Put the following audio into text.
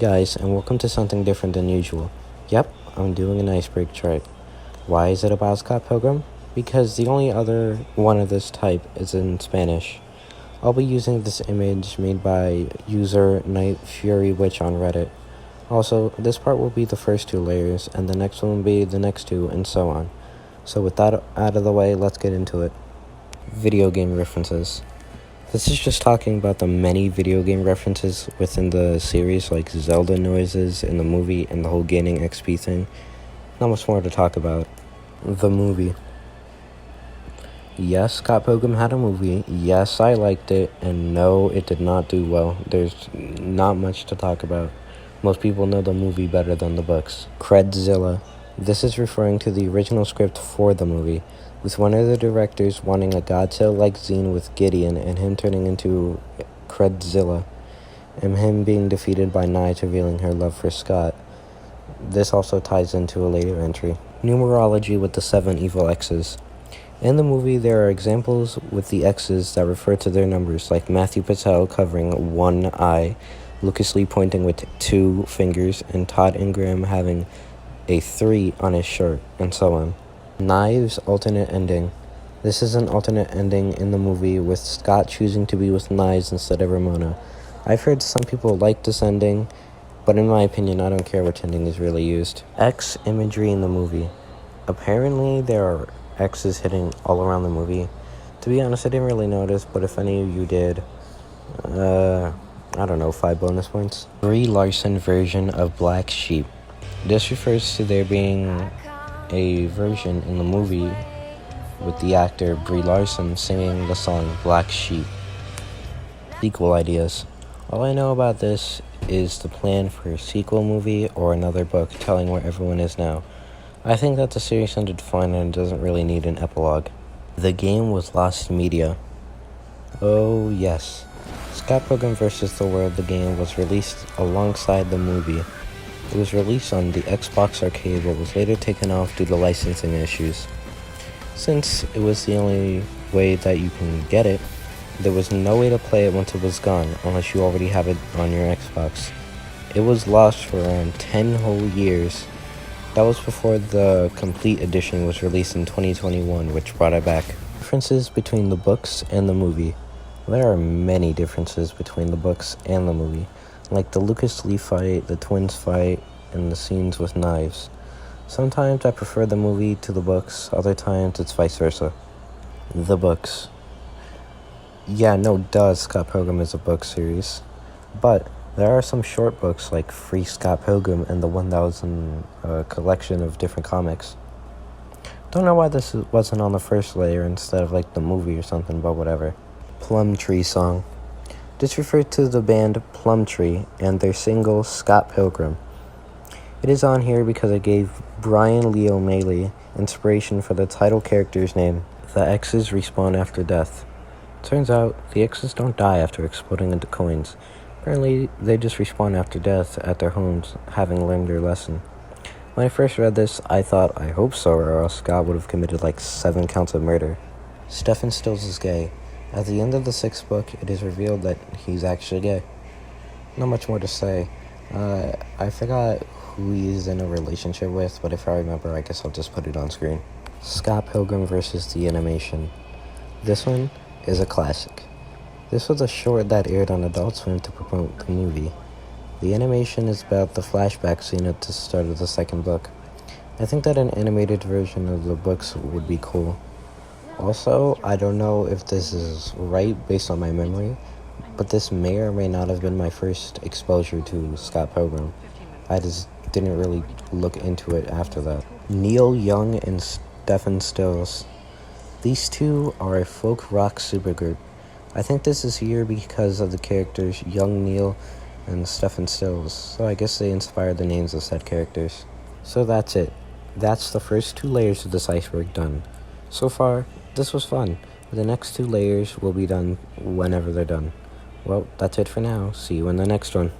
Guys, and welcome to something different than usual. Yep, I'm doing an Iceberg chart. Why is it about Scott Pilgrim? Because the only other one of this type is in Spanish. I'll be using this image made by user Night Fury Witch on Reddit. Also, this part will be the first two layers, and the next one will be the next two, and so on. So with that out of the way, let's get into it. Video game references. This is just talking about the many video game references within the series, like Zelda noises in the movie and the whole gaining XP thing. Not much more to talk about. The movie. Yes, Scott Pilgrim had a movie. Yes, I liked it. And no, it did not do well. There's not much to talk about. Most people know the movie better than the books. Credzilla. This is referring to the original script for the movie, with one of the directors wanting a Godzilla-like scene with Gideon and him turning into Credzilla, and him being defeated by Knight revealing her love for Scott. This also ties into a later entry. Numerology with the 7 evil Exes. In the movie, there are examples with the Exes that refer to their numbers, like Matthew Patel covering 1 eye, Lucas Lee pointing with 2 fingers, and Todd Ingram having a 3 on his shirt, and so on. Knives alternate ending. This is an alternate ending in the movie with Scott choosing to be with Knives instead of Ramona. I've heard some people like this ending, but in my opinion, I don't care which ending is really used. X imagery in the movie. Apparently, there are X's hitting all around the movie. To be honest, I didn't really notice, but if any of you did, I don't know, 5 bonus points. Brie Larson version of Black Sheep. This refers to there being a version in the movie with the actor Brie Larson singing the song Black Sheep. Sequel ideas. All I know about this is the plan for a sequel movie or another book telling where everyone is now. I think that the series ended fine and doesn't really need an epilogue. The game was lost media. Oh yes. Scott Pilgrim vs. the World, the game, was released alongside the movie. It was released on the Xbox Arcade, but was later taken off due to licensing issues. Since it was the only way that you can get it, there was no way to play it once it was gone, unless you already have it on your Xbox. It was lost for around 10 whole years. That was before the complete edition was released in 2021, which brought it back. Differences between the books and the movie. There are many differences between the books and the movie, like the Lucas Lee fight, the twins fight, and the scenes with knives. Sometimes I prefer the movie to the books, other times it's vice versa. The books. Yeah, no duh, Scott Pilgrim is a book series. But there are some short books like Free Scott Pilgrim and the one that was in a collection of different comics. Don't know why this wasn't on the first layer instead of like the movie or something, but whatever. Plumtree song. This referred to the band Plumtree and their single Scott Pilgrim. It is on here because it gave Brian Lee O'Malley inspiration for the title character's name. The Exes respawn after death. Turns out, the Exes don't die after exploding into coins. Apparently, they just respawn after death at their homes, having learned their lesson. When I first read this, I thought, I hope so, or else Scott would have committed like 7 counts of murder. Stephen Stills is gay. At the end of the 6th book, it is revealed that he's actually gay. Not much more to say. I forgot who he's in a relationship with, but if I remember, I guess I'll just put it on screen. Scott Pilgrim vs. the Animation. This one is a classic. This was a short that aired on Adult Swim to promote the movie. The animation is about the flashback scene at the start of the 2nd book. I think that an animated version of the books would be cool. Also, I don't know if this is right based on my memory, but this may or may not have been my first exposure to Scott Pilgrim. I just didn't really look into it after that. Neil Young and Stephen Stills. These two are a folk rock supergroup. I think this is here because of the characters Young Neil and Stephen Stills, so I guess they inspired the names of said characters. So that's it. That's the first 2 layers of this iceberg done. So far, this was fun. The next 2 layers will be done whenever they're done. Well, that's it for now. See you in the next one.